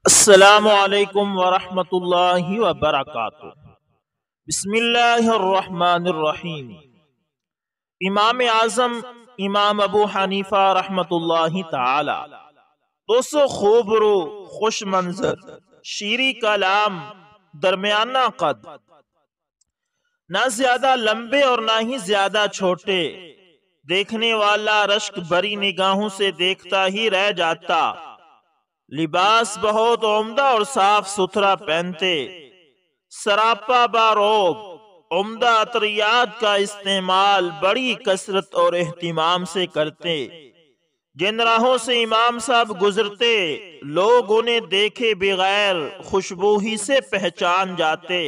السلام علیکم ورحمۃ اللہ وبرکاتہ۔ بسم اللہ الرحمن الرحیم۔ امام اعظم امام ابو حنیفہ رحمۃ اللہ تعالی دوستو، خوب رو، خوش منظر، شیریں کلام، درمیانہ قد، نہ زیادہ لمبے اور نہ ہی زیادہ چھوٹے، دیکھنے والا رشک بری نگاہوں سے دیکھتا ہی رہ جاتا، لباس بہت عمدہ اور صاف ستھرا پہنتے، سراپا باروب، عمدہ عطریات کا استعمال بڑی کثرت اور اہتمام سے کرتے۔ جن راہوں سے امام صاحب گزرتے، لوگ انہیں دیکھے بغیر خوشبو ہی سے پہچان جاتے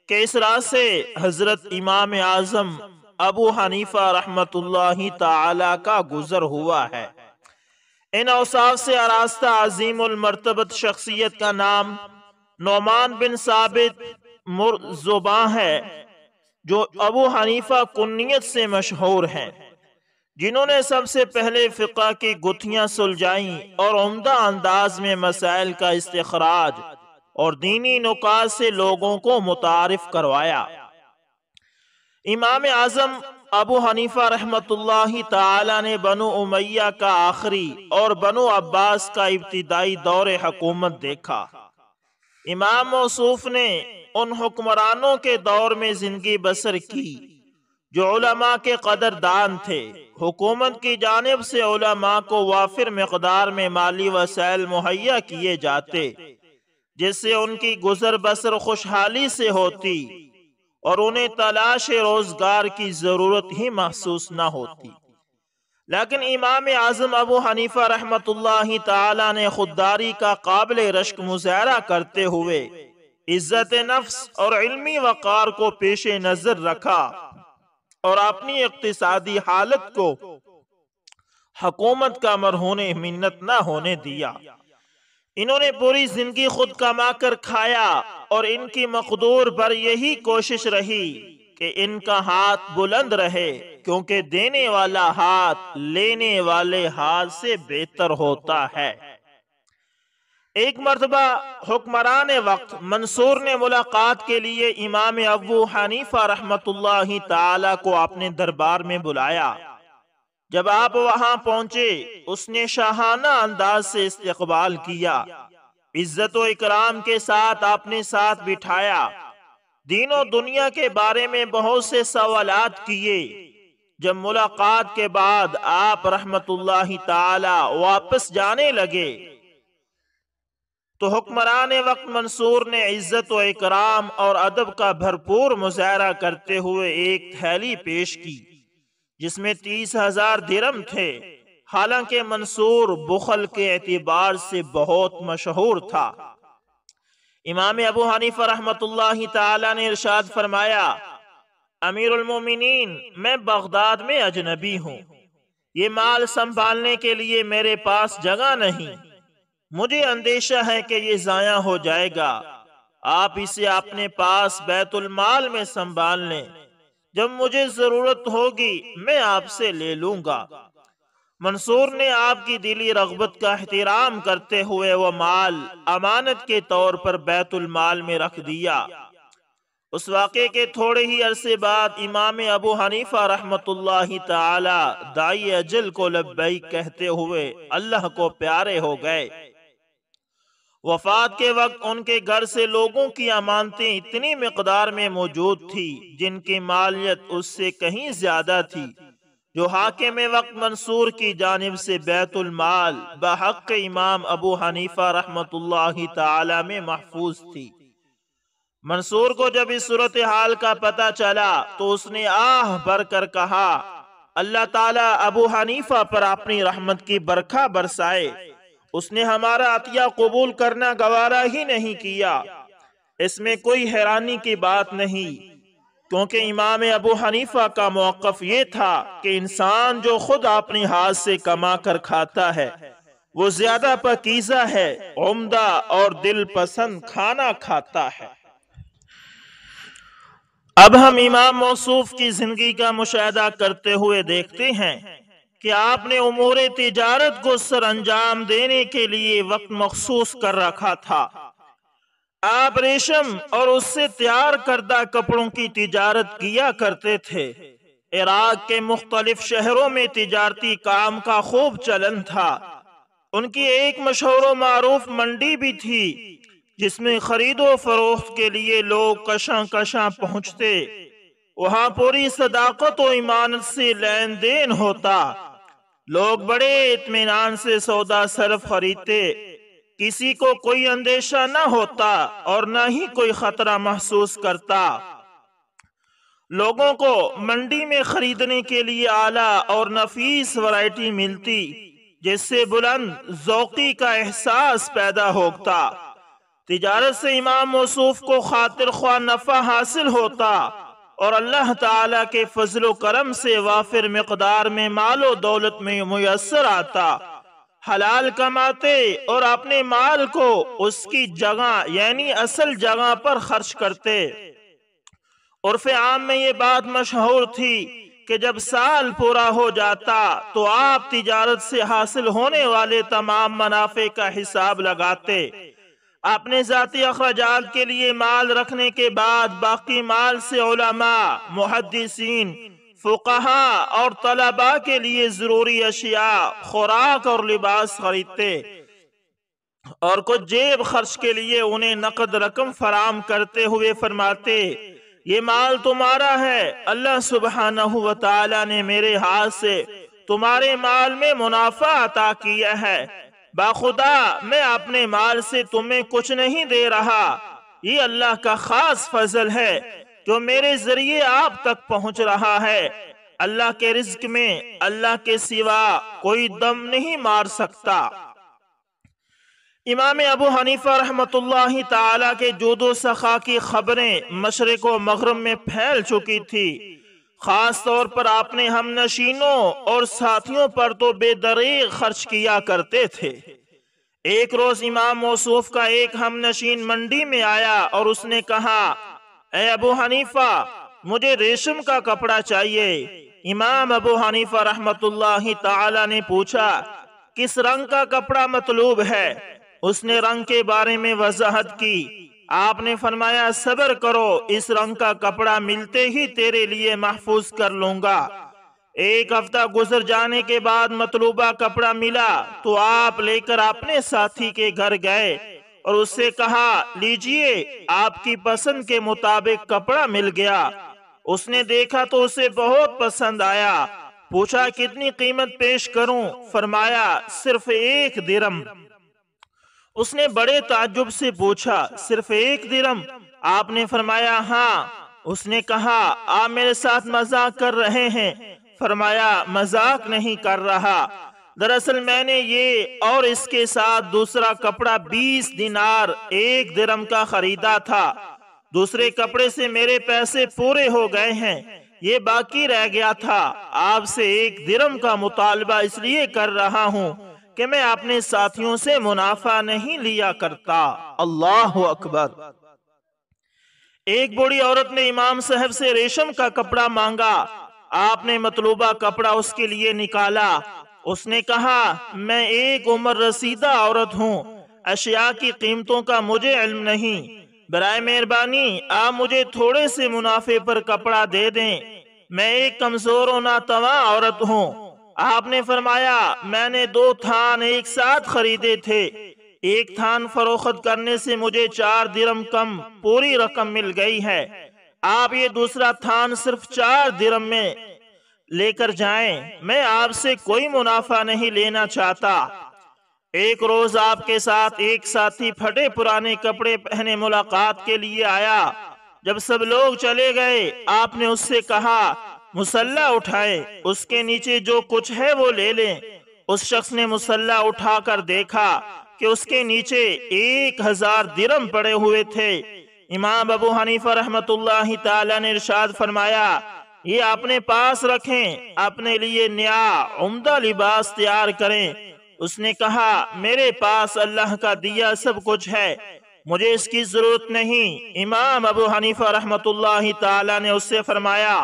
کہ اس راہ سے حضرت امام اعظم ابو حنیفہ رحمۃ اللہ تعالی کا گزر ہوا ہے۔ ان اوصاف سے آراستہ عظیم المرتبت شخصیت کا نام نعمان بن ثابت مرزباں ہے، جو ابو حنیفہ کنیت سے مشہور ہیں، جنہوں نے سب سے پہلے فقہ کی گتھیاں سلجھائیں اور عمدہ انداز میں مسائل کا استخراج اور دینی نکات سے لوگوں کو متعارف کروایا۔ امام اعظم ابو حنیفہ رحمۃ اللہ تعالی نے بنو امیہ کا آخری اور بنو عباس کا ابتدائی دور حکومت دیکھا۔ امام موصوف نے ان حکمرانوں کے دور میں زندگی بسر کی جو علماء کے قدردان تھے۔ حکومت کی جانب سے علماء کو وافر مقدار میں مالی وسائل مہیا کیے جاتے، جس سے ان کی گزر بسر خوشحالی سے ہوتی اور انہیں تلاش روزگار کی ضرورت ہی محسوس نہ ہوتی۔ لیکن امام اعظم ابو حنیفہ رحمۃ اللہ تعالی نے خودداری کا قابل رشک مظاہرہ کرتے ہوئے عزت نفس اور علمی وقار کو پیش نظر رکھا اور اپنی اقتصادی حالت کو حکومت کا مرہون منت نہ ہونے دیا۔ انہوں نے پوری زندگی خود کما کر کھایا اور ان کی مقدور پر یہی کوشش رہی کہ ان کا ہاتھ بلند رہے، کیونکہ دینے والا ہاتھ لینے والے ہاتھ سے بہتر ہوتا ہے۔ ایک مرتبہ حکمران وقت منصور نے ملاقات کے لیے امام ابو حنیفہ رحمۃ اللہ تعالی کو اپنے دربار میں بلایا۔ جب آپ وہاں پہنچے، اس نے شاہانہ انداز سے استقبال کیا، عزت و اکرام کے ساتھ اپنے ساتھ بٹھایا، دین و دنیا کے بارے میں بہت سے سوالات کیے۔ جب ملاقات کے بعد آپ رحمت اللہ تعالی واپس جانے لگے تو حکمران وقت منصور نے عزت و اکرام اور ادب کا بھرپور مظاہرہ کرتے ہوئے ایک تھیلی پیش کی جس میں 30,000 درہم تھے۔ حالانکہ منصور بخل کے اعتبار سے بہت مشہور تھا۔ امام ابو حنیفہ رحمۃ اللہ تعالی نے ارشاد فرمایا، امیر المومنین، میں بغداد میں اجنبی ہوں، یہ مال سنبھالنے کے لیے میرے پاس جگہ نہیں، مجھے اندیشہ ہے کہ یہ ضائع ہو جائے گا، آپ اسے اپنے پاس بیت المال میں سنبھال لیں، جب مجھے ضرورت ہوگی میں آپ سے لے لوں گا۔ منصور نے آپ کی دلی رغبت کا احترام کرتے ہوئے وہ مال امانت کے طور پر بیت المال میں رکھ دیا۔ اس واقعے کے تھوڑے ہی عرصے بعد امام ابو حنیفہ رحمۃ اللہ تعالی دائی اجل کو لبیک کہتے ہوئے اللہ کو پیارے ہو گئے۔ وفات کے وقت ان کے گھر سے لوگوں کی امانتیں اتنی مقدار میں موجود تھی جن کی مالیت اس سے کہیں زیادہ تھی، جو حاکم وقت منصور کی جانب سے بیت المال بحق امام ابو حنیفہ رحمۃ اللہ تعالی میں محفوظ تھی۔ منصور کو جب اس صورتحال کا پتہ چلا تو اس نے آہ بھر کر کہا، اللہ تعالی ابو حنیفہ پر اپنی رحمت کی برکھا برسائے، اس نے ہمارا عطیہ قبول کرنا گوارا ہی نہیں کیا۔ اس میں کوئی حیرانی کی بات نہیں، کیونکہ امام ابو حنیفہ کا موقف یہ تھا کہ انسان جو خود اپنے ہاتھ سے کما کر کھاتا ہے وہ زیادہ پاکیزہ ہے، عمدہ اور دل پسند کھانا کھاتا ہے۔ اب ہم امام موصوف کی زندگی کا مشاہدہ کرتے ہوئے دیکھتے ہیں کہ آپ نے امور تجارت کو سر انجام دینے کے لیے وقت مخصوص کر رکھا تھا۔ آپ ریشم اور اس سے تیار کردہ کپڑوں کی تجارت کیا کرتے تھے۔ عراق کے مختلف شہروں میں تجارتی کام کا خوب چلن تھا۔ ان کی ایک مشہور و معروف منڈی بھی تھی جس میں خرید و فروخت کے لیے لوگ کشاں کشاں پہنچتے۔ وہاں پوری صداقت و ایمانت سے لین دین ہوتا۔ لوگ بڑے اطمینان سے سودا صرف خریدتے۔ کسی کو کوئی اندیشہ نہ ہوتا اور نہ ہی کوئی خطرہ محسوس کرتا۔ لوگوں کو منڈی میں خریدنے کے لیے اعلیٰ اور نفیس ورائٹی ملتی جس سے بلند ذوقی کا احساس پیدا ہوتا۔ تجارت سے امام موصوف کو خاطر خواہ نفع حاصل ہوتا اور اللہ تعالیٰ کے فضل و کرم سے وافر مقدار میں مال و دولت میں میسر آتا۔ حلال کماتے اور اپنے مال کو اس کی جگہ یعنی اصل جگہ پر خرچ کرتے۔ عرف عام میں یہ بات مشہور تھی کہ جب سال پورا ہو جاتا تو آپ تجارت سے حاصل ہونے والے تمام منافع کا حساب لگاتے۔ اپنے ذاتی اخراجات کے لیے مال رکھنے کے بعد باقی مال سے علماء، محدثین، فقہاء اور طلباء کے لیے ضروری اشیاء، خوراک اور لباس خریدتے اور کچھ جیب خرچ کے لیے انہیں نقد رقم فراہم کرتے ہوئے فرماتے، یہ مال تمہارا ہے، اللہ سبحانہ و تعالی نے میرے ہاتھ سے تمہارے مال میں منافع عطا کیا ہے، باخدا میں اپنے مال سے تمہیں کچھ نہیں دے رہا، یہ اللہ کا خاص فضل ہے جو میرے ذریعے آپ تک پہنچ رہا ہے۔ اللہ کے رزق میں اللہ کے سوا کوئی دم نہیں مار سکتا۔ امام ابو حنیفہ رحمۃ اللہ تعالی کے جود و سخا کی خبریں مشرق و مغرب میں پھیل چکی تھی۔ خاص طور پر آپ نے ہم نشینوں اور ساتھیوں پر تو بے دریغ خرچ کیا کرتے تھے۔ ایک روز امام موصوف کا ایک ہم نشین منڈی میں آیا اور اس نے کہا، اے ابو حنیفہ مجھے ریشم کا کپڑا چاہیے۔ امام ابو حنیفہ رحمۃ اللہ تعالی نے پوچھا، کس رنگ کا کپڑا مطلوب ہے؟ اس نے رنگ کے بارے میں وضاحت کی۔ آپ نے فرمایا، صبر کرو، اس رنگ کا کپڑا ملتے ہی تیرے لیے محفوظ کر لوں گا۔ ایک ہفتہ گزر جانے کے بعد مطلوبہ کپڑا ملا تو آپ لے کر اپنے ساتھی کے گھر گئے اور اس سے کہا، لیجئے آپ کی پسند کے مطابق کپڑا مل گیا۔ اس نے دیکھا تو اسے بہت پسند آیا۔ پوچھا، کتنی قیمت پیش کروں؟ فرمایا، صرف 1 درم۔ اس نے بڑے تعجب سے پوچھا، صرف 1 درم؟ آپ نے فرمایا، ہاں۔ اس نے کہا، آپ میرے ساتھ مذاق کر رہے ہیں؟ فرمایا، مذاق نہیں کر رہا، دراصل میں نے یہ اور اس کے ساتھ دوسرا کپڑا 20 دینار 1 درم کا خریدا تھا۔ دوسرے کپڑے سے میرے پیسے پورے ہو گئے ہیں، یہ باقی رہ گیا تھا۔ آپ سے 1 درم کا مطالبہ اس لیے کر رہا ہوں کہ میں اپنے ساتھیوں سے منافع نہیں لیا کرتا۔ اللہ اکبر۔ ایک بوڑھی عورت نے امام صاحب سے ریشم کا کپڑا مانگا۔ آپ نے مطلوبہ کپڑا اس کے لیے نکالا۔ اس نے کہا، میں ایک عمر رسیدہ عورت ہوں، اشیاء کی قیمتوں کا مجھے علم نہیں، برائے مہربانی آپ مجھے تھوڑے سے منافع پر کپڑا دے دیں، میں ایک کمزور و ناتواں عورت ہوں۔ آپ نے فرمایا، میں نے 2 تھان ایک ساتھ خریدے تھے، ایک تھان فروخت کرنے سے مجھے 4 درم کم پوری رقم مل گئی ہے، آپ یہ دوسرا تھان صرف 4 درم میں لے کر جائیں، میں آپ سے کوئی منافع نہیں لینا چاہتا۔ ایک روز آپ کے ساتھ ایک ساتھی پھٹے پرانے کپڑے پہنے ملاقات کے لیے آیا۔ جب سب لوگ چلے گئے، آپ نے اس سے کہا، مسلح اٹھائے، اس کے نیچے جو کچھ ہے وہ لے لیں۔ اس شخص نے مسلح اٹھا کر دیکھا کہ اس کے نیچے 1000 درم پڑے ہوئے تھے۔ امام ابو حنیفہ رحمۃ اللہ تعالی نے ارشاد فرمایا، یہ اپنے پاس رکھیں، اپنے لیے نیا عمدہ لباس تیار کریں۔ اس نے کہا، میرے پاس اللہ کا دیا سب کچھ ہے، مجھے اس کی ضرورت نہیں۔ امام ابو حنیفہ رحمۃ اللہ تعالی نے اس سے فرمایا،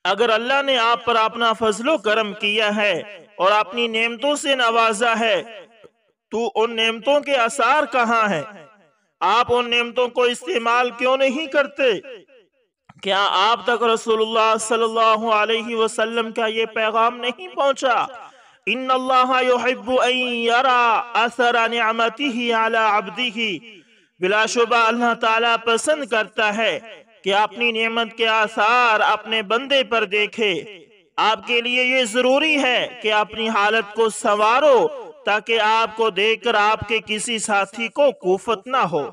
اگر اللہ نے آپ پر اپنا فضل و کرم کیا ہے اور اپنی نعمتوں سے نوازا ہے تو ان نعمتوں کے آثار کہاں ہیں؟ آپ ان نعمتوں کو استعمال کیوں نہیں کرتے؟ کیا آپ تک رسول اللہ صلی اللہ علیہ وسلم کا یہ پیغام نہیں پہنچا؟ ان اللہ یحب ان یرا اثر نعمتہ علی عبدہ، بلا شبہ اللہ تعالیٰ پسند کرتا ہے کہ اپنی نعمت کے آثار اپنے بندے پر دیکھے۔ آپ کے لیے یہ ضروری ہے کہ اپنی حالت کو سنوارو تاکہ آپ کو دیکھ کر آپ کے کسی ساتھی کو کوفت نہ ہو۔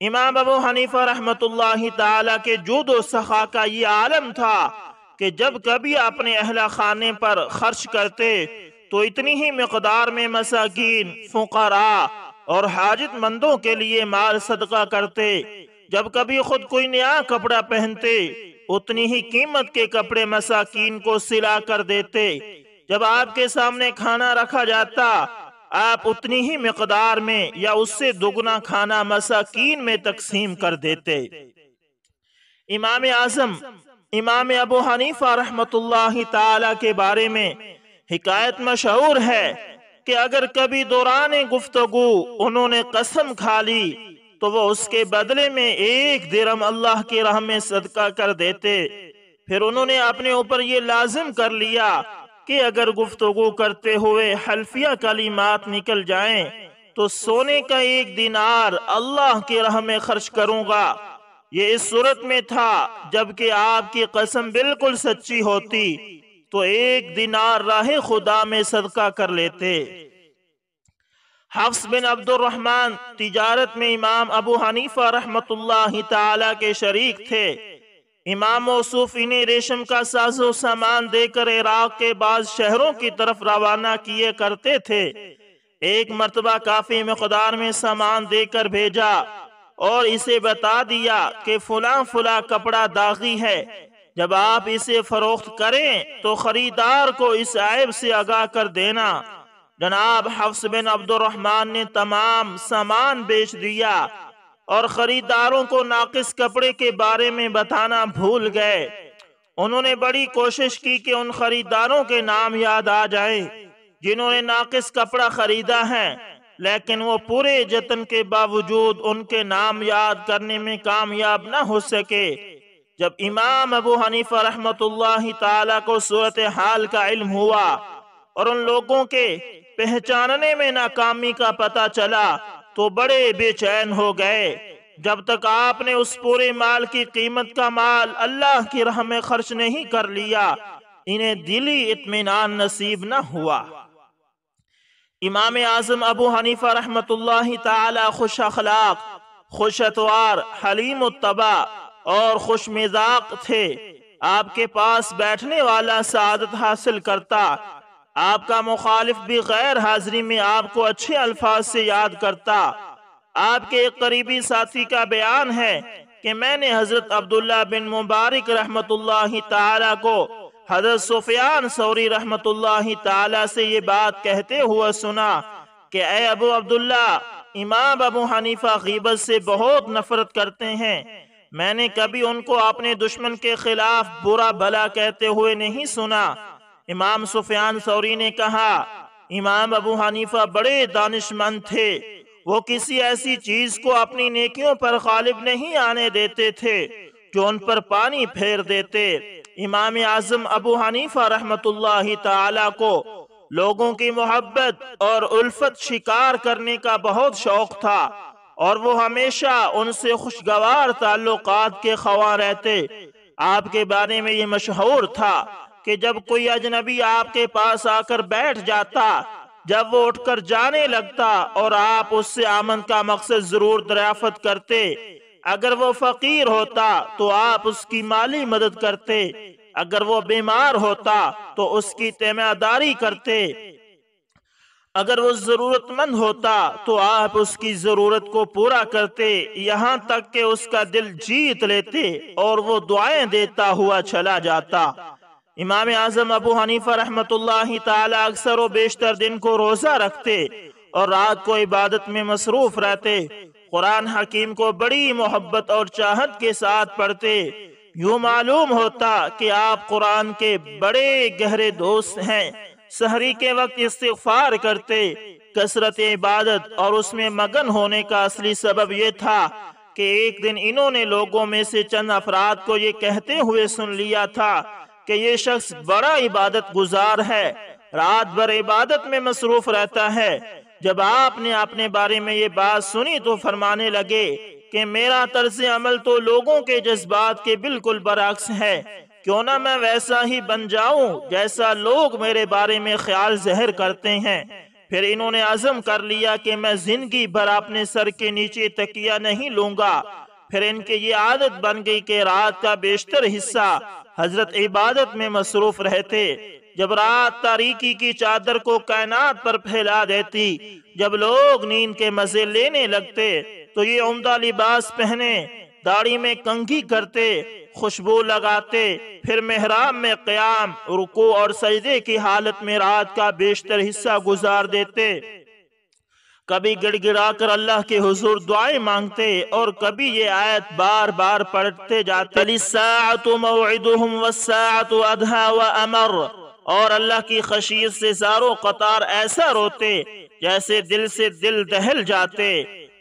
امام ابو حنیفہ رحمت اللہ تعالی کے جود و سخا کا یہ عالم تھا کہ جب کبھی اپنے اہل خانے پر خرچ کرتے تو اتنی ہی مقدار میں مساکین، فقراء اور حاجت مندوں کے لیے مال صدقہ کرتے۔ جب کبھی خود کوئی نیا کپڑا پہنتے اتنی ہی قیمت کے کپڑے مساکین کو سلا کر دیتے۔ جب آپ کے سامنے کھانا رکھا جاتا آپ اتنی ہی مقدار میں یا اس سے دگنا کھانا مساکین میں تقسیم کر دیتے۔ امام اعظم امام ابو حنیفہ رحمت اللہ تعالی کے بارے میں حکایت مشہور ہے کہ اگر کبھی دوران گفتگو انہوں نے قسم کھا لی تو وہ اس کے بدلے میں 1 درہم اللہ کی راہ میں صدقہ کر دیتے۔ پھر انہوں نے اپنے اوپر یہ لازم کر لیا کہ اگر گفتگو کرتے ہوئے حلفیہ کلمات نکل جائیں تو سونے کا 1 دینار اللہ کی راہ میں خرچ کروں گا۔ یہ اس صورت میں تھا جبکہ آپ کی قسم بالکل سچی ہوتی تو 1 دینار راہ خدا میں صدقہ کر لیتے۔ حفص بن عبد الرحمن تجارت میں امام ابو حنیفہ رحمت اللہ تعالی کے شریک تھے۔ امام موصوف انہیں ریشم کا ساز و سامان دے کر عراق کے بعض شہروں کی طرف روانہ کیے کرتے تھے۔ ایک مرتبہ کافی مقدار میں سامان دے کر بھیجا اور اسے بتا دیا کہ فلاں کپڑا داغی ہے، جب آپ اسے فروخت کریں تو خریدار کو اس عیب سے آگاہ کر دینا۔ جناب حفص بن عبد الرحمن نے تمام سامان بیچ دیا اور خریداروں کو ناقص کپڑے کے بارے میں بتانا بھول گئے۔ انہوں نے بڑی کوشش کی کہ ان خریداروں کے نام یاد آ جائیں جنہوں نے ناقص کپڑا خریدا ہے، لیکن وہ پورے جتن کے باوجود ان کے نام یاد کرنے میں کامیاب نہ ہو سکے۔ جب امام ابو حنیفہ رحمت اللہ تعالی کو صورتحال کا علم ہوا اور ان لوگوں کے پہچاننے میں ناکامی کا پتہ چلا تو بڑے بے چین ہو گئے۔ جب تک آپ نے اس پورے مال کی قیمت کا مال اللہ کی راہ میں خرچ نہیں کر لیا انہیں دلی اطمینان نصیب نہ ہوا۔ امام اعظم ابو حنیفہ رحمت اللہ تعالی خوش اخلاق، خوش اتوار، حلیم الطبع اور خوش مزاج تھے۔ آپ کے پاس بیٹھنے والا سعادت حاصل کرتا، آپ کا مخالف بھی غیر حاضری میں آپ کو اچھے الفاظ سے یاد کرتا۔ آپ کے ایک قریبی ساتھی کا بیان ہے کہ میں نے حضرت عبداللہ بن مبارک رحمت اللہ تعالی کو حضرت سفیان ثوری رحمت اللہ تعالی سے یہ بات کہتے ہوئے سنا کہ اے ابو عبداللہ، امام ابو حنیفہ غیبت سے بہت نفرت کرتے ہیں۔ میں نے کبھی ان کو اپنے دشمن کے خلاف برا بھلا کہتے ہوئے نہیں سنا۔ امام سفیان ثوری نے کہا، امام ابو حنیفہ بڑے دانش مند تھے، وہ کسی ایسی چیز کو اپنی نیکیوں پر غالب نہیں آنے دیتے تھے جو ان پر پانی پھیر دیتے۔ امام اعظم ابو حنیفہ رحمت اللہ تعالی کو لوگوں کی محبت اور الفت شکار کرنے کا بہت شوق تھا اور وہ ہمیشہ ان سے خوشگوار تعلقات کے خواہاں رہتے۔ آپ کے بارے میں یہ مشہور تھا کہ جب کوئی اجنبی آپ کے پاس آ کر بیٹھ جاتا، جب وہ اٹھ کر جانے لگتا اور آپ اس سے آمد کا مقصد ضرور دریافت کرتے، اگر وہ فقیر ہوتا تو آپ اس کی مالی مدد کرتے، اگر وہ بیمار ہوتا تو اس کی تیمارداری کرتے، اگر وہ ضرورت مند ہوتا تو آپ اس کی ضرورت کو پورا کرتے، یہاں تک کہ اس کا دل جیت لیتے اور وہ دعائیں دیتا ہوا چلا جاتا۔ امام اعظم ابو حنیفہ رحمت اللہ تعالی اکثر و بیشتر دن کو روزہ رکھتے اور رات کو عبادت میں مصروف رہتے، قرآن حکیم کو بڑی محبت اور چاہت کے ساتھ پڑھتے۔ یوں معلوم ہوتا کہ آپ قرآن کے بڑے گہرے دوست ہیں۔ سحری کے وقت استغفار کرتے، کثرت عبادت اور اس میں مگن ہونے کا اصلی سبب یہ تھا کہ ایک دن انہوں نے لوگوں میں سے چند افراد کو یہ کہتے ہوئے سن لیا تھا کہ یہ شخص بڑا عبادت گزار ہے، رات بھر عبادت میں مصروف رہتا ہے۔ جب آپ نے اپنے بارے میں یہ بات سنی تو فرمانے لگے کہ میرا طرز عمل تو لوگوں کے جذبات کے بالکل برعکس ہے، کیوں نہ میں ویسا ہی بن جاؤں جیسا لوگ میرے بارے میں خیال ظاہر کرتے ہیں۔ پھر انہوں نے عزم کر لیا کہ میں زندگی بھر اپنے سر کے نیچے تکیہ نہیں لوں گا۔ پھر ان کی یہ عادت بن گئی کہ رات کا بیشتر حصہ حضرت عبادت میں مصروف رہتے۔ جب رات تاریکی کی چادر کو کائنات پر پھیلا دیتی، جب لوگ نیند کے مزے لینے لگتے تو یہ عمدہ لباس پہنے، داڑھی میں کنگھی کرتے، خوشبو لگاتے، پھر محراب میں قیام، رکوع اور سجدے کی حالت میں رات کا بیشتر حصہ گزار دیتے۔ کبھی گڑ گڑا کر اللہ کے حضور دعائیں مانگتے اور کبھی یہ آیت بار بار پڑھتے جاتے، الساعة موعدهم والساعة أدهى وأمر، اور اللہ کی خشیت سے زارو قطار ایسا روتے جیسے دل سے دل دہل جاتے۔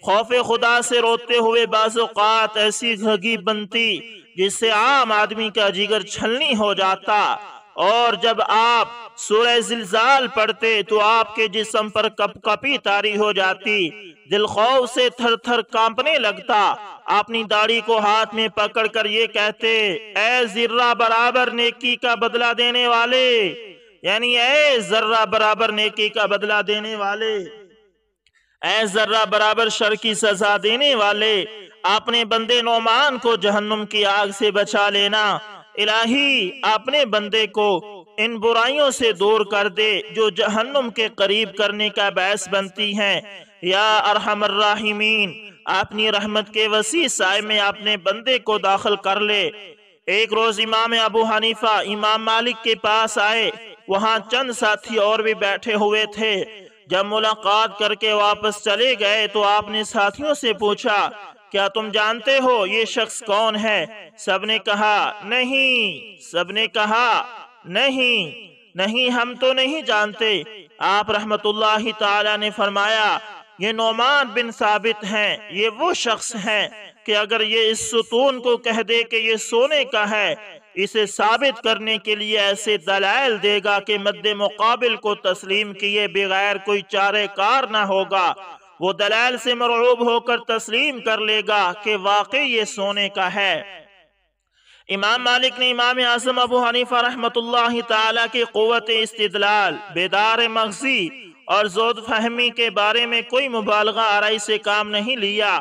خوف خدا سے روتے ہوئے بعض اوقات ایسی گھگی بنتی جس سے عام آدمی کا جگر چھلنی ہو جاتا، اور جب آپ سورہ زلزال پڑھتے تو آپ کے جسم پر کپ کپی طاری ہو جاتی، دل خوف سے تھر تھر کانپنے لگتا۔ اپنی داڑھی کو ہاتھ میں پکڑ کر یہ کہتے، اے ذرہ برابر نیکی کا بدلہ دینے والے، یعنی اے ذرہ برابر نیکی کا بدلہ دینے والے، اے ذرہ برابر شر کی سزا دینے والے، اپنے بندے نعمان کو جہنم کی آگ سے بچا لینا۔ الہی اپنے بندے کو ان برائیوں سے دور کر دے جو جہنم کے قریب کرنے کا باعث بنتی ہیں۔ یا ارحم الراحمین، اپنی رحمت کے وسیع سائے میں اپنے بندے کو داخل کر لے۔ ایک روز امام ابو حنیفہ امام مالک کے پاس آئے، وہاں چند ساتھی اور بھی بیٹھے ہوئے تھے۔ جب ملاقات کر کے واپس چلے گئے تو آپ نے ساتھیوں سے پوچھا، کیا تم جانتے ہو یہ شخص کون ہے؟ سب نے کہا نہیں، سب نے کہا نہیں ہم تو نہیں جانتے۔ آپ رحمت اللہ تعالی نے فرمایا، یہ نعمان بن ثابت ہیں، یہ وہ شخص ہیں کہ اگر یہ اس ستون کو کہہ دے کہ یہ سونے کا ہے، اسے ثابت کرنے کے لیے ایسے دلائل دے گا کہ مد مقابل کو تسلیم کیے بغیر کوئی چارہ کار نہ ہوگا۔ وہ دلائل سے مرعوب ہو کر تسلیم کر لے گا کہ واقعی یہ سونے کا ہے۔ امام مالک نے امام اعظم ابو حنیفہ رحمت اللہ تعالی کی قوت استدلال، بیدار مغزی اور زود فہمی کے بارے میں کوئی مبالغہ آرائی سے کام نہیں لیا۔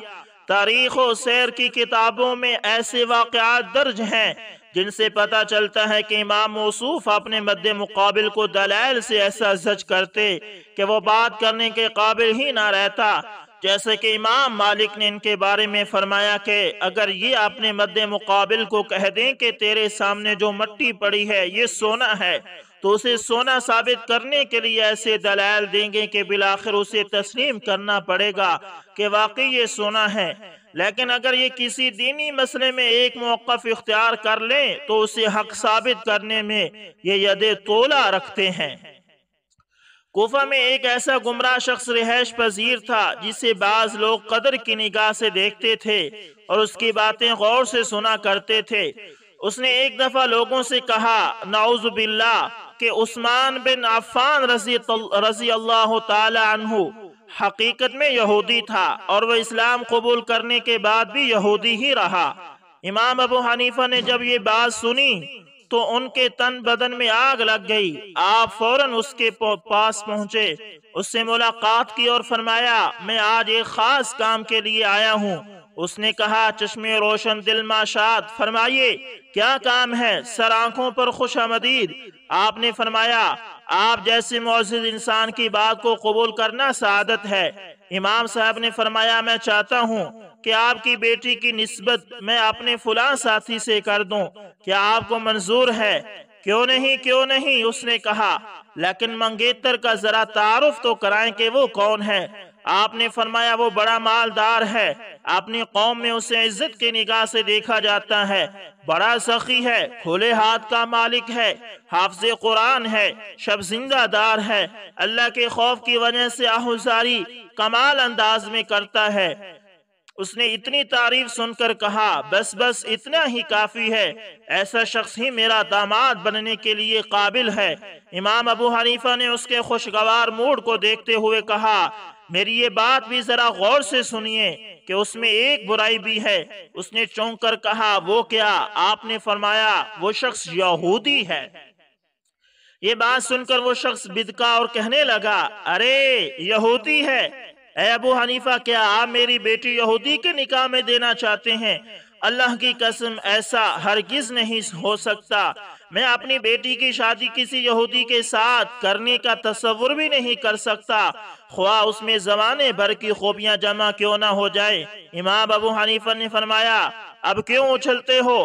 تاریخ و سیر کی کتابوں میں ایسے واقعات درج ہیں جن سے پتہ چلتا ہے کہ امام موصوف اپنے مد مقابل کو دلائل سے ایسا زج کرتے کہ وہ بات کرنے کے قابل ہی نہ رہتا۔ جیسے کہ امام مالک نے ان کے بارے میں فرمایا کہ اگر یہ اپنے مد مقابل کو کہہ دیں کہ تیرے سامنے جو مٹی پڑی ہے یہ سونا ہے، تو اسے سونا ثابت کرنے کے لیے ایسے دلائل دیں گے کہ بالآخر اسے تسلیم کرنا پڑے گا کہ واقعی یہ سونا ہے۔ لیکن اگر یہ کسی دینی مسئلے میں ایک موقف اختیار کر لیں تو اسے حق ثابت کرنے میں یہ ید طولہ رکھتے ہیں۔ کوفہ میں ایک ایسا گمراہ شخص رہائش پذیر تھا جسے بعض لوگ قدر کی نگاہ سے دیکھتے تھے اور اس کی باتیں غور سے سنا کرتے تھے۔ اس نے ایک دفعہ لوگوں سے کہا، نعوذ باللہ، کہ عثمان بن عفان رضی اللہ تعالی عنہ حقیقت میں یہودی تھا اور وہ اسلام قبول کرنے کے بعد بھی یہودی ہی رہا۔ امام ابو حنیفہ نے جب یہ بات سنی تو ان کے تن بدن میں آگ لگ گئی۔ آپ فوراً اس کے پاس پہنچے، اس سے ملاقات کی اور فرمایا، میں آج ایک خاص کام کے لیے آیا ہوں۔ اس نے کہا، چشمے روشن دل ماشاد، فرمائیے کیا کام ہے؟ سر آنکھوں پر خوش آمدید۔ آپ نے فرمایا، آپ جیسے معزز انسان کی بات کو قبول کرنا سعادت ہے۔ امام صاحب نے فرمایا، میں چاہتا ہوں کہ آپ کی بیٹی کی نسبت میں اپنے فلاں ساتھی سے کر دوں، کیا آپ کو منظور ہے؟ کیوں نہیں، اس نے کہا، لیکن منگیتر کا ذرا تعارف تو کرائیں کہ وہ کون ہے۔ آپ نے فرمایا وہ بڑا مالدار ہے، اپنی قوم میں اسے عزت کی نگاہ سے دیکھا جاتا ہے، بڑا سخی ہے، کھلے ہاتھ کا مالک ہے، حافظ قرآن ہے، شب زندہ دار ہے، اللہ کے خوف کی وجہ سے آہوزاری کمال انداز میں کرتا ہے۔ اس نے اتنی تعریف سن کر کہا بس بس اتنا ہی کافی ہے، ایسا شخص ہی میرا داماد بننے کے لیے قابل ہے۔ امام ابو حنیفہ نے اس کے خوشگوار موڈ کو دیکھتے ہوئے کہا میری یہ بات بھی ذرا غور سے سنیے کہ اس میں ایک برائی بھی ہے۔ اس نے چونک کر کہا وہ کیا؟ آپ نے فرمایا وہ شخص یہودی ہے۔ یہ بات سن کر وہ شخص بدکا اور کہنے لگا ارے یہودی ہے؟ اے ابو حنیفہ کیا آپ میری بیٹی یہودی کے نکاح میں دینا چاہتے ہیں؟ اللہ کی قسم ایسا ہرگز نہیں ہو سکتا، میں اپنی بیٹی کی شادی کسی یہودی کے ساتھ کرنے کا تصور بھی نہیں کر سکتا، خواہ اس میں زمانے بھر کی خوبیاں جمع کیوں نہ ہو جائے۔ امام ابو حنیفہ نے فرمایا اب کیوں اچھلتے ہو؟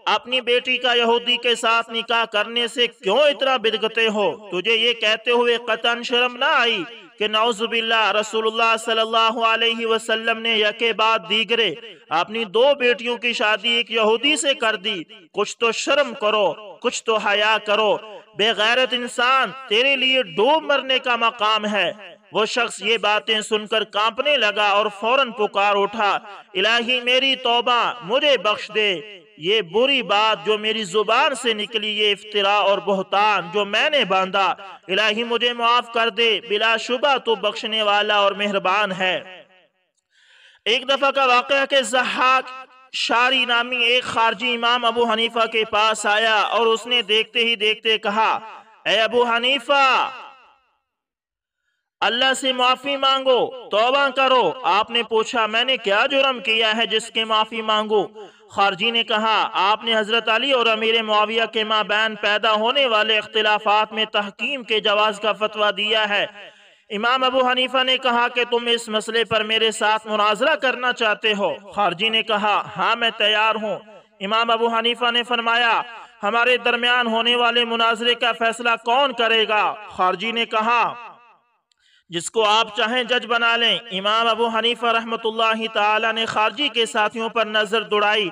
اپنی بیٹی کا یہودی کے ساتھ نکاح کرنے سے کیوں اتنا بدگتے ہو؟ تجھے یہ کہتے ہوئے قطعاً شرم نہ آئی کہ نعوذ باللہ رسول اللہ صلی اللہ علیہ وسلم نے یکے بعد دیگرے اپنی 2 بیٹیوں کی شادی ایک یہودی سے کر دی؟ کچھ تو شرم کرو، کچھ تو حیا کرو، بے غیرت انسان، تیرے لیے ڈوب مرنے کا مقام ہے۔ وہ شخص یہ باتیں سن کر کانپنے لگا اور فوراً پکار اٹھا الہی میری توبہ، مجھے بخش دے، یہ بری بات جو میری زبان سے نکلی، یہ افتراء اور بہتان جو میں نے باندھا، الہی مجھے معاف کر دے، بلا شبہ تو بخشنے والا اور مہربان ہے۔ ایک دفعہ کا واقعہ کہ ضحاک شاری نامی ایک خارجی امام ابو حنیفہ کے پاس آیا اور اس نے دیکھتے ہی دیکھتے کہا اے ابو حنیفہ اللہ سے معافی مانگو، توبہ کرو۔ آپ نے پوچھا میں نے کیا جرم کیا ہے جس کے معافی مانگو؟ خارجی نے کہا آپ نے حضرت علی اور امیر معاویہ کے مابین پیدا ہونے والے اختلافات میں تحکیم کے جواز کا فتویٰ دیا ہے۔ امام ابو حنیفہ نے کہا کہ تم اس مسئلے پر میرے ساتھ مناظرہ کرنا چاہتے ہو؟ خارجی نے کہا ہاں میں تیار ہوں۔ امام ابو حنیفہ نے فرمایا ہمارے درمیان ہونے والے مناظرے کا فیصلہ کون کرے گا؟ خارجی نے کہا جس کو آپ چاہیں جج بنا لیں۔ امام ابو حنیفہ رحمۃ اللہ تعالی نے خارجی کے ساتھیوں پر نظر دوڑائی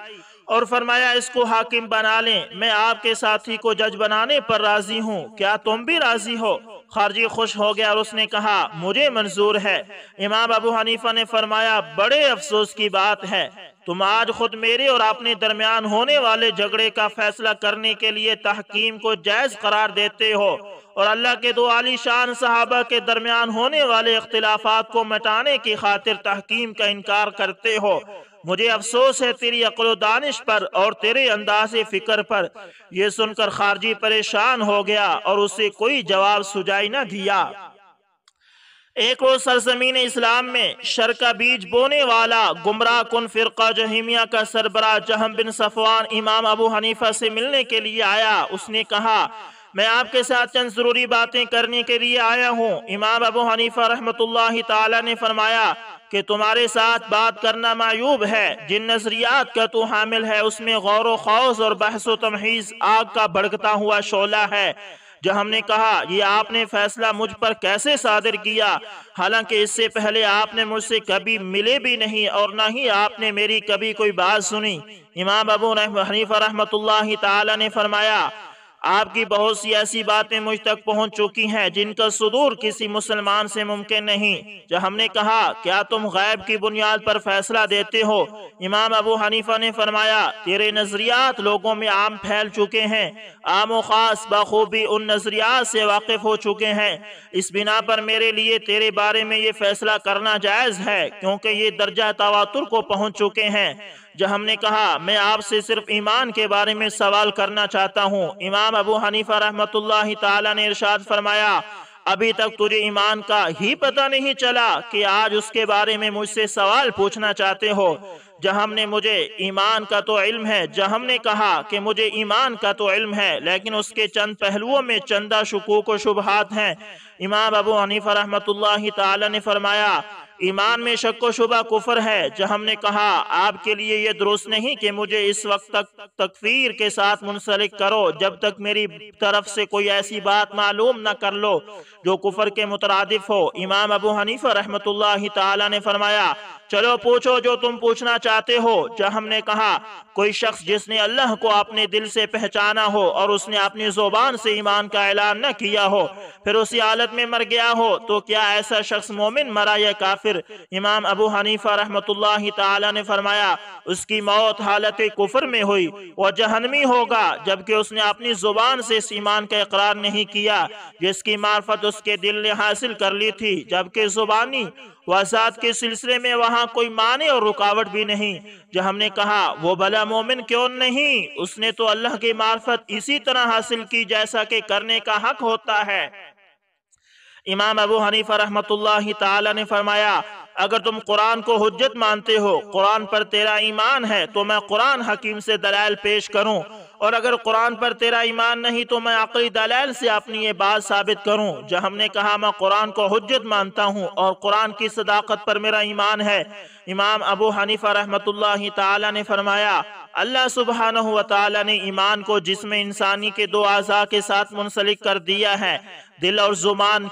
اور فرمایا اس کو حاکم بنا لیں، میں آپ کے ساتھی کو جج بنانے پر راضی ہوں، کیا تم بھی راضی ہو؟ خارجی خوش ہو گیا اور اس نے کہا مجھے منظور ہے۔ امام ابو حنیفہ نے فرمایا بڑے افسوس کی بات ہے، تم آج خود میرے اور اپنے درمیان ہونے والے جھگڑے کا فیصلہ کرنے کے لیے تحکیم کو جائز قرار دیتے ہو اور اللہ کے 2 عالی شان صحابہ کے درمیان ہونے والے اختلافات کو مٹانے کی خاطر تحکیم کا انکار کرتے ہو۔ مجھے افسوس ہے تیری عقل و دانش پر اور تیرے انداز فکر پر۔ یہ سن کر خارجی پریشان ہو گیا اور اسے کوئی جواب سجائی نہ دیا۔ ایک روز سرزمین اسلام میں شر کا بیج بونے والا گمراہ کن فرقہ جہمیہ کا سربراہ جہم بن صفوان امام ابو حنیفہ سے ملنے کے لیے آیا۔ اس نے کہا میں آپ کے ساتھ چند ضروری باتیں کرنے کے لیے آیا ہوں۔ امام ابو حنیفہ رحمۃ اللہ تعالی نے فرمایا کہ تمہارے ساتھ بات کرنا معیوب ہے، جن نظریات کا تو حامل ہے اس میں غور و خوض اور بحث و تمحیص آگ کا بھڑکتا ہوا شعلہ ہے۔ جہم نے کہا یہ آپ نے فیصلہ مجھ پر کیسے صادر کیا، حالانکہ اس سے پہلے آپ نے مجھ سے کبھی ملے بھی نہیں اور نہ ہی آپ نے میری کبھی کوئی بات سنی۔ امام ابو حنیفہ رحمۃ اللہ تعالی نے فرمایا آپ کی بہت سی ایسی باتیں مجھ تک پہنچ چکی ہیں جن کا صدور کسی مسلمان سے ممکن نہیں۔ جہم نے کہا کیا تم غیب کی بنیاد پر فیصلہ دیتے ہو؟ امام ابو حنیفہ نے فرمایا تیرے نظریات لوگوں میں عام پھیل چکے ہیں، عام و خاص بخوبی ان نظریات سے واقف ہو چکے ہیں، اس بنا پر میرے لیے تیرے بارے میں یہ فیصلہ کرنا جائز ہے کیونکہ یہ درجہ تواتر کو پہنچ چکے ہیں۔ جہم نے کہا میں آپ سے صرف ایمان کے بارے میں سوال کرنا چاہتا ہوں۔ امام ابو حنیفہ رحمۃ اللہ تعالی نے ارشاد فرمایا ابھی تک تجھے ایمان کا ہی پتہ نہیں چلا کہ آج اس کے بارے میں مجھ سے سوال پوچھنا چاہتے ہو؟ جہم نے مجھے ایمان کا تو علم ہے، جہم نے کہا کہ مجھے ایمان کا تو علم ہے لیکن اس کے چند پہلوؤں میں چندہ شکوک و شبہات ہیں۔ امام ابو حنیفہ رحمۃ اللہ تعالی نے فرمایا ایمان میں شک و شبہ کفر ہے۔ جہم نے کہا آپ کے لیے یہ درست نہیں کہ مجھے اس وقت تک تکفیر کے ساتھ منسلک کرو جب تک میری طرف سے کوئی ایسی بات معلوم نہ کر لو جو کفر کے مترادف ہو۔ امام ابو حنیفہ رحمۃ اللہ تعالی نے فرمایا چلو پوچھو جو تم پوچھنا چاہتے ہو۔ جہم نے کہا کوئی شخص جس نے اللہ کو اپنے دل سے پہچانا ہو اور اس نے اپنی زبان سے ایمان کا اعلان نہ کیا ہو پھر اسی حالت میں مر گیا ہو تو کیا ایسا شخص مومن مرا یا کافر؟ امام ابو حنیفہ رحمۃ اللہ تعالی نے فرمایا اس کی موت حالت کفر میں ہوئی، وہ جہنمی ہوگا جبکہ اس نے اپنی زبان سے اس ایمان کا اقرار نہیں کیا جس کی معرفت اس کے دل نے حاصل کر لی تھی، جبکہ زبانی وضاحت کے سلسلے میں وہاں کوئی مانع اور رکاوٹ بھی نہیں۔ جہم نے کہا وہ بھلا مومن کیوں نہیں؟ اس نے تو اللہ کی معرفت اسی طرح حاصل کی جیسا کہ کرنے کا حق ہوتا ہے۔ امام ابو حنیفہ رحمۃ اللہ تعالی نے فرمایا اگر تم قرآن کو حجت مانتے ہو، قرآن پر تیرا ایمان ہے تو میں قرآن حکیم سے دلائل پیش کروں، اور اگر قرآن پر تیرا ایمان نہیں تو میں عقلی دلائل سے اپنی یہ بات ثابت کروں۔ جہم نے کہا میں قرآن کو حجت مانتا ہوں اور قرآن کی صداقت پر میرا ایمان ہے۔ امام ابو حنیفہ رحمۃ اللہ تعالی نے فرمایا اللہ سبحانہ و تعالی نے ایمان کو جسم انسانی کے دو اعضاء کے ساتھ منسلک کر دیا ہے، دل اور زبان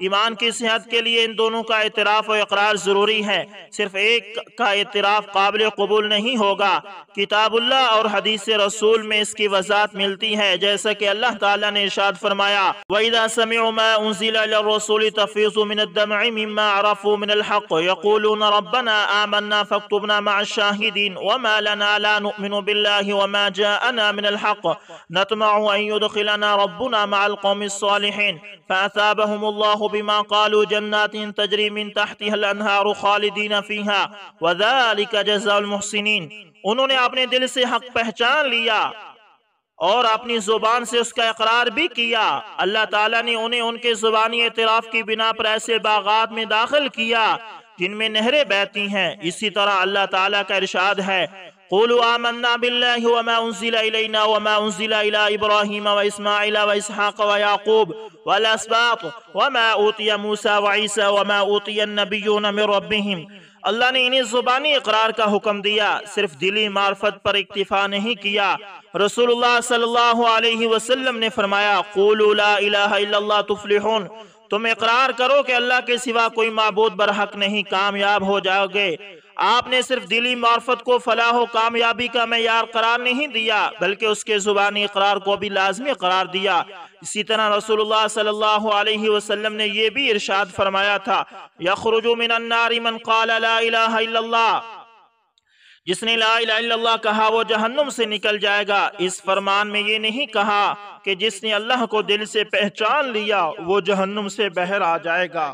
ایمان کی صحت کے لیے ان دونوں کا اعتراف و اقرار ضروری ہے، صرف ایک کا اعتراف قابل قبول نہیں ہوگا۔ کتاب اللہ اور حدیث رسول میں اس کی وضاحت ملتی ہے، جیسا کہ اللہ تعالیٰ نے ارشاد فرمایا وَإِذَا سَمِعُوا مَا أُنزِلَ إِلَى الرَّسُولِ تَفِيضُ مِنَ الدَّمْعِ مِمَّا عَرَفُوا مِنَ الْحَقِّ يَقُولُونَ رَبَّنَا آمَنَّا فَاكْتُبْنَا مَعَ الشَّاهِدِينَ وَمَا لَنَا لَا نُؤْمِنُ بِاللَّهِ وَمَا جَاءَنَا مِنَ الْحَقِّ نَطْمَعُ أَن يُدْخِلَنَا رَبُّنَا مَعَ الْقَوْمِ الصَّالِحِينَ فَأَثَابَهُمُ اللَّهُ بِمَا قَالُوا جَنَّاتٍ تَجْرِي مِن تَحْتِهَا الْأَنْهَارُ خَالِدِينَ فِيهَا وَذَلِكَ جَزَاءُ الْمُحْسِنِينَ۔ انہوں نے اپنے دل سے حق پہچان لیا اور اپنی زبان سے اس کا اقرار بھی کیا۔ اللہ تعالیٰ نے انہیں ان کے زبانی اعتراف کی بنا پر ایسے باغات میں داخل کیا جن میں نہریں بہتی ہیں۔ اسی طرح اللہ تعالیٰ کا ارشاد ہے قولوا آمنا باللہ وما انزل الینا وما انزل الی ابراہیم واسماعیل واسحاق ویعقوب والاسباط وما اوتی موسیٰ وعیسیٰ وما اوتی النبیون من ربهم۔ اللہ نے انہیں زبانی اقرار کا حکم دیا، صرف دلی معرفت پر اکتفا نہیں کیا۔ رسول اللہ صلی اللہ علیہ وسلم نے فرمایا قولوا لا الہ الا اللہ تفلحون، تم اقرار کرو کہ اللہ کے سوا کوئی معبود برحق نہیں، کامیاب ہو جاؤ گے۔ آپ نے صرف دلی معرفت کو فلاح و کامیابی کا معیار قرار نہیں دیا بلکہ اس کے زبانی اقرار کو بھی لازمی قرار دیا۔ اسی طرح رسول اللہ صلی اللہ علیہ وسلم نے یہ بھی ارشاد فرمایا تھا یخرج من النار من قال لا الہ الا اللہ، جس نے لا الہ الا اللہ کہا وہ جہنم سے نکل جائے گا۔ اس فرمان میں یہ نہیں کہا کہ جس نے اللہ کو دل سے پہچان لیا وہ جہنم سے باہر آ جائے گا۔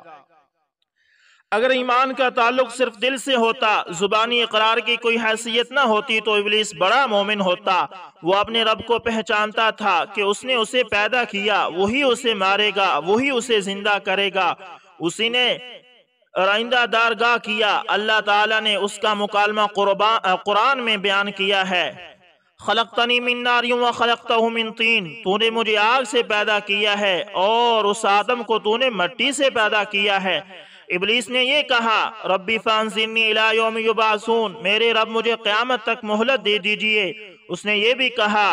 اگر ایمان کا تعلق صرف دل سے ہوتا، زبانی اقرار کی کوئی حیثیت نہ ہوتی تو ابلیس بڑا مومن ہوتا۔ وہ اپنے رب کو پہچانتا تھا کہ اس نے اسے پیدا کیا، وہی اسے مارے گا، وہی اسے زندہ کرے گا، اسی نے رائندہ دارگاہ کیا۔ اللہ تعالیٰ نے اس کا مکالمہ قرآن میں بیان کیا ہے خلقتنی من نار وخلقتہ من طین، تو نے مجھے آگ سے پیدا کیا ہے اور اس آدم کو تو نے مٹی سے پیدا کیا ہے۔ ابلیس نے یہ کہا ربی فانظرنی الی یوم یبعثون، میرے رب مجھے قیامت تک مہلت دے دیجئے۔ اس نے یہ بھی کہا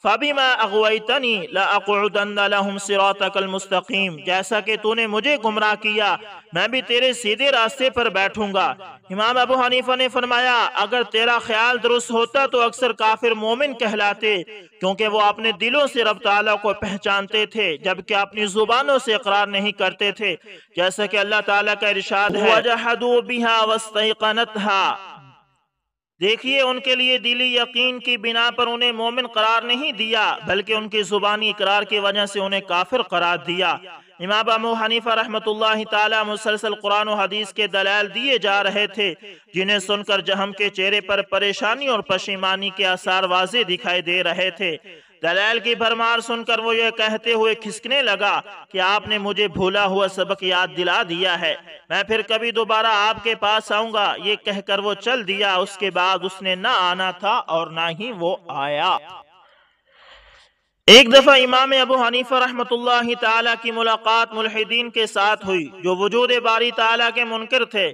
فَبِمَا أَغْوَيْتَنِي لَأَقْعُدَنَّ لَهُمْ صِرَاطَكَ الْمُسْتَقِيمَ، جیسا کہ تو نے مجھے گمراہ کیا میں بھی تیرے سیدھے راستے پر بیٹھوں گا۔ امام ابو حنیفہ نے فرمایا اگر تیرا خیال درست ہوتا تو اکثر کافر مومن کہلاتے، کیونکہ وہ اپنے دلوں سے رب تعالیٰ کو پہچانتے تھے جبکہ اپنی زبانوں سے اقرار نہیں کرتے تھے، جیسا کہ اللہ تعالیٰ کا ارشاد ہے وَجَحَدُوا بِهَا وَاسْتَيْقَنَتْهَا۔ دیکھیے ان کے لیے دلی یقین کی بنا پر انہیں مومن قرار نہیں دیا بلکہ ان کی زبانی اقرار کی وجہ سے انہیں کافر قرار دیا۔ امام ابو حنیفہ رحمۃ اللہ تعالی مسلسل قرآن و حدیث کے دلائل دیے جا رہے تھے جنہیں سن کر جہم کے چہرے پر پریشانی اور پشیمانی کے آثار واضح دکھائی دے رہے تھے۔ دلائل کی بھرمار سن کر وہ یہ کہتے ہوئے کھسکنے لگا کہ آپ نے مجھے بھولا ہوا سبق یاد دلا دیا ہے، میں پھر کبھی دوبارہ آپ کے پاس آؤں گا۔ یہ کہہ کر وہ چل دیا۔ اس کے بعد اس نے نہ آنا تھا اور نہ ہی وہ آیا۔ ایک دفعہ امام ابو حنیفہ رحمۃ اللہ تعالی کی ملاقات ملحدین کے ساتھ ہوئی جو وجود باری تعالی کے منکر تھے۔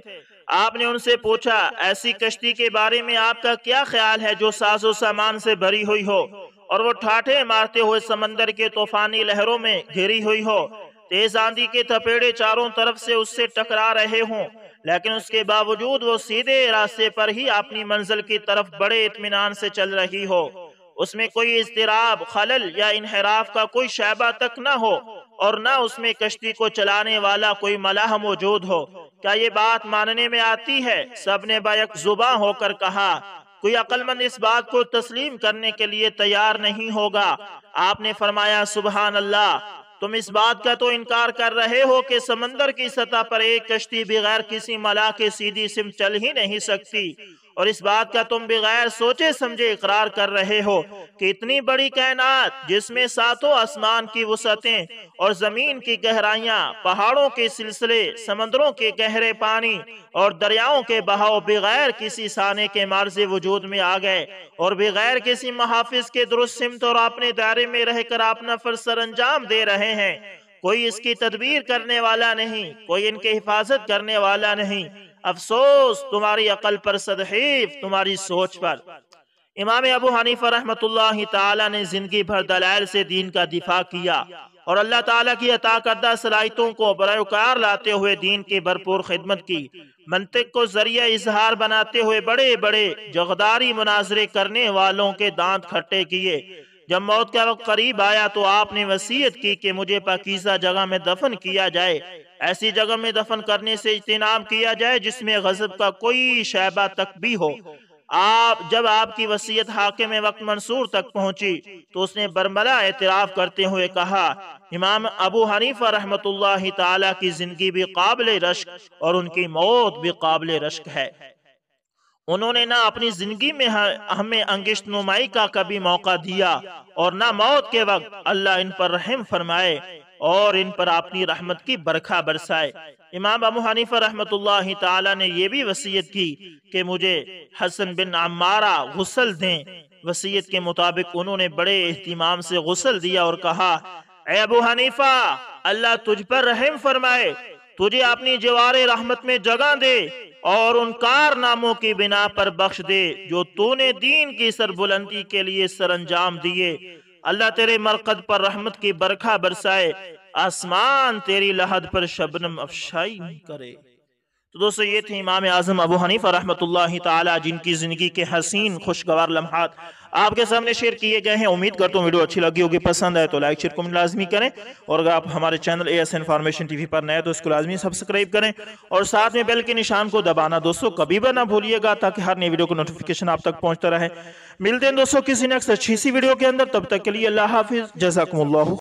آپ نے ان سے پوچھا، ایسی کشتی کے بارے میں آپ کا کیا خیال ہے جو ساز و سامان سے بھری ہوئی ہو اور وہ ٹھاٹھے مارتے ہوئے سمندر کے طوفانی لہروں میں گھری ہوئی ہو، تیز آندھی کے تھپیڑے چاروں طرف سے اس سے ٹکرا رہے ہوں، لیکن اس کے باوجود وہ سیدھے راستے پر ہی اپنی منزل کی طرف بڑے اطمینان سے چل رہی ہو، اس میں کوئی اضطراب، خلل یا انحراف کا کوئی شائبہ تک نہ ہو، اور نہ اس میں کشتی کو چلانے والا کوئی ملاح موجود ہو، کیا یہ بات ماننے میں آتی ہے؟ سب نے بیک زباں ہو کر کہا۔ کوئی عقل مند اس بات کو تسلیم کرنے کے لیے تیار نہیں ہوگا۔ آپ نے فرمایا، سبحان اللہ، تم اس بات کا تو انکار کر رہے ہو کہ سمندر کی سطح پر ایک کشتی بغیر کسی ملاح کے سیدھی سمت چل ہی نہیں سکتی، اور اس بات کا تم بغیر سوچے سمجھے اقرار کر رہے ہو کہ اتنی بڑی کائنات جس میں ساتوں آسمان کی وسعتیں اور زمین کی گہرائیاں، پہاڑوں کے سلسلے، سمندروں کے گہرے پانی اور دریاؤں کے بہاؤ بغیر کسی سانے کے معرض وجود میں آ گئے اور بغیر کسی محافظ کے درست سمت اور اپنے دائرے میں رہ کر اپنا فرض سر انجام دے رہے ہیں؟ کوئی اس کی تدبیر کرنے والا نہیں، کوئی ان کی حفاظت کرنے والا نہیں۔ افسوس تمہاری عقل پر، صدحیف تمہاری سوچ پر۔ امام ابو حنیفہ رحمۃ اللہ تعالی نے زندگی بھر دلائل سے دین کا دفاع کیا اور اللہ تعالیٰ کی عطا کردہ صلاحیتوں کو بروکار لاتے ہوئے دین کی بھرپور خدمت کی، منطق کو ذریعہ اظہار بناتے ہوئے بڑے بڑے جغداری مناظرے کرنے والوں کے دانت کھٹے کیے۔ جب موت کا وقت قریب آیا تو آپ نے وصیت کی کہ مجھے پاکیزہ جگہ میں دفن کیا جائے، ایسی جگہ میں دفن کرنے سے اجتناب کیا جائے جس میں غضب کا کوئی شائبہ تک بھی ہو۔ جب آپ کی وصیت حاکم وقت منصور تک پہنچی تو اس نے برملا اعتراف کرتے ہوئے کہا، امام ابو حنیفہ رحمۃ اللہ تعالی کی زندگی بھی قابل رشک اور ان کی موت بھی قابل رشک ہے۔ انہوں نے نہ اپنی زندگی میں ہمیں انگشت نمائی کا کبھی موقع دیا اور نہ موت کے وقت۔ اللہ ان پر رحم فرمائے اور ان پر اپنی رحمت کی برکھا برسائے۔ امام ابو حنیفہ رحمۃ اللہ تعالی نے یہ بھی وصیت کی کہ مجھے حسن بن عمارہ غسل دیں۔ وصیت کے مطابق انہوں نے بڑے اہتمام سے غسل دیا اور کہا، اے ابو حنیفہ، اللہ تجھ پر رحم فرمائے، تجھے اپنی جوار رحمت میں جگہ دے اور ان کارناموں کی بنا پر بخش دے جو تو نے دین کی سربلندی کے لیے سر انجام دیے۔ اللہ تیرے مرقد پر رحمت کی برکھا برسائے، آسمان تیری لحد پر شبنم افشائی کرے۔ تو دوستو یہ تھے امام اعظم ابو حنیفہ رحمۃ اللہ تعالی جن کی زندگی کے حسین خوشگوار لمحات آپ کے سامنے شیئر کیے گئے ہیں۔ امید کرتا ہوں ویڈیو اچھی لگی ہوگی، پسند آئے تو لائک شیئر کمنٹ لازمی کریں، اور اگر آپ ہمارے چینل AS انفارمیشن TV پر نئے تو اس کو لازمی سبسکرائب کریں اور ساتھ میں بیل کے نشان کو دبانا دوستو کبھی بھی نہ بھولیے گا تاکہ ہر نئی ویڈیو کو نوٹیفیکیشن آپ تک پہنچتا رہے۔ ملتے ہیں دوستو کسی نیکسٹ اچھی سی ویڈیو کے اندر، تب تک کے لیے اللہ حافظ، جزاکم اللہ۔